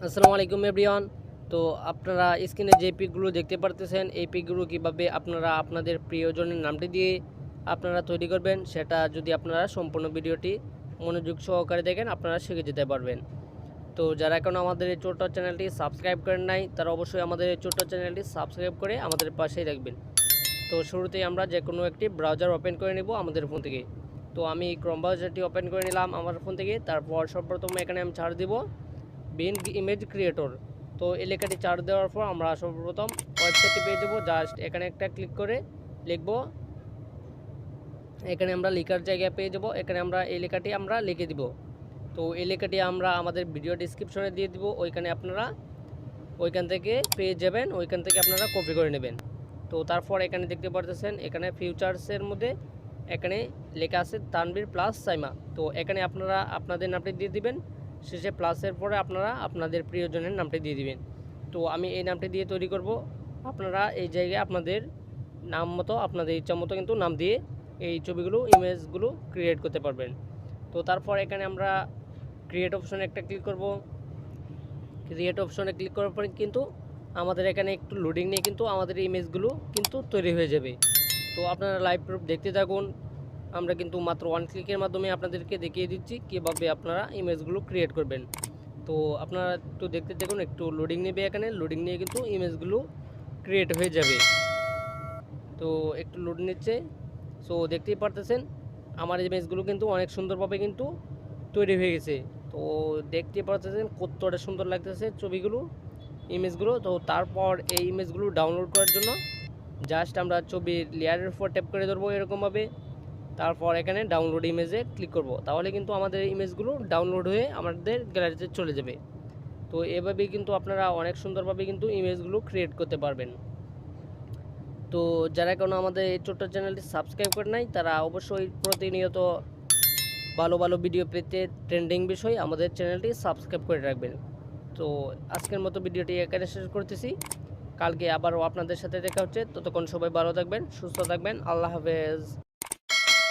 আসসালামু আলাইকুম এভরিওয়ান। তো আপনারা স্ক্রিনে যে পিকগুলো দেখতে পারতেছেন, এই পিকগুলো কীভাবে আপনারা আপনাদের প্রিয়জনের নামটি দিয়ে আপনারা তৈরি করবেন, সেটা যদি আপনারা সম্পূর্ণ ভিডিওটি মনোযোগ সহকারে দেখেন আপনারা শিখে যেতে পারবেন। তো যারা এখন আমাদের এই ছোট্ট চ্যানেলটি সাবস্ক্রাইব করেন নাই, তারা অবশ্যই আমাদের এই ছোট্ট চ্যানেলটি সাবস্ক্রাইব করে আমাদের পাশেই রাখবেন। তো শুরুতেই আমরা যে কোনো একটি ব্রাউজার ওপেন করে নেব আমাদের ফোন থেকে। তো আমি ক্রোম ব্রাউজারটি ওপেন করে নিলাম আমার ফোন থেকে। তারপর সর্বপ্রথম এখানে আমি ছাড় দিব বিন ইমেজ ক্রিয়েটর। তো এই লেখাটি চার্জ দেওয়ার পর আমরা সর্বপ্রথম ওয়েবসাইটটি পেয়ে যাবো। জাস্ট এখানে একটা ক্লিক করে লিখবো, এখানে আমরা লেখার জায়গায় পেয়ে যাব। এখানে আমরা এই লেখাটি আমরা লিখে দিব। তো এই লেখাটি আমরা আমাদের ভিডিও ডিসক্রিপশনে দিয়ে দিব, ওইখানে আপনারা ওইখান থেকে পেয়ে যাবেন, ওইখান থেকে আপনারা কপি করে নেবেন। তো তারপর এখানে দেখতে পারতেছেন এখানে ফিউচার্সের মধ্যে এখানে লেখা আছে তানভীর প্লাস সাইমা। তো এখানে আপনারা আপনাদের নামটি দিয়ে দিবেন, শেষে প্লাসের পরে আপনারা আপনাদের প্রিয়জনের নামটি দিয়ে দিবেন। তো আমি এই নামটি দিয়ে তৈরি করব। আপনারা এই জায়গায় আপনাদের নাম মতো আপনাদের ইচ্ছা মতো কিন্তু নাম দিয়ে এই ছবিগুলো ইমেজগুলো ক্রিয়েট করতে পারবেন। তো তারপর এখানে আমরা ক্রিয়েট অপশনে একটা ক্লিক করব। ক্রিয়েট অপশনে ক্লিক করার পরে কিন্তু আমাদের এখানে একটু লোডিং নিয়ে কিন্তু আমাদের ইমেজগুলো কিন্তু তৈরি হয়ে যাবে। তো আপনারা লাইভ প্রুফ দেখতে থাকুন। আমরা কিন্তু মাত্র ওয়ান ক্লিকের মাধ্যমে আপনাদেরকে দেখিয়ে দিচ্ছি কীভাবে আপনারা ইমেজগুলো ক্রিয়েট করবেন। তো আপনারা একটু দেখতে দেখুন, একটু লোডিং নেবে, এখানে লোডিং নিয়ে কিন্তু ইমেজগুলো ক্রিয়েট হয়ে যাবে। তো একটু লোড নিচ্ছে। সো দেখতেই পারতেছেন আমার ইমেজগুলো কিন্তু অনেক সুন্দরভাবে কিন্তু তৈরি হয়ে গেছে। তো দেখতে পাচ্ছেন কতটা সুন্দর লাগতেছে ছবিগুলো, ইমেজগুলো। তো তারপর এই ইমেজগুলো ডাউনলোড করার জন্য জাস্ট আমরা ছবির লেয়ারের উপর ট্যাপ করে ধরবো এরকমভাবে। তারপর এখানে ডাউনলোড ইমেজে ক্লিক করব, তাহলে কিন্তু আমাদের ইমেজগুলো ডাউনলোড হয়ে আমাদের গ্যালারিতে চলে যাবে। তো এভাবেই কিন্তু আপনারা অনেক সুন্দরভাবে কিন্তু ইমেজগুলো ক্রিয়েট করতে পারবেন। তো যারা এখনও আমাদের এই ছোট্ট চ্যানেলটি সাবস্ক্রাইব করে নাই, তারা অবশ্যই প্রতিনিয়ত ভালো ভালো ভিডিও পেতে ট্রেন্ডিং বিষয় আমাদের চ্যানেলটি সাবস্ক্রাইব করে রাখবেন। তো আজকের মতো ভিডিওটি এখানে শেষ করতেছি। কালকে আবারও আপনাদের সাথে দেখা হচ্ছে। ততক্ষণ সবাই ভালো থাকবেন, সুস্থ থাকবেন। আল্লাহ হাফেজ।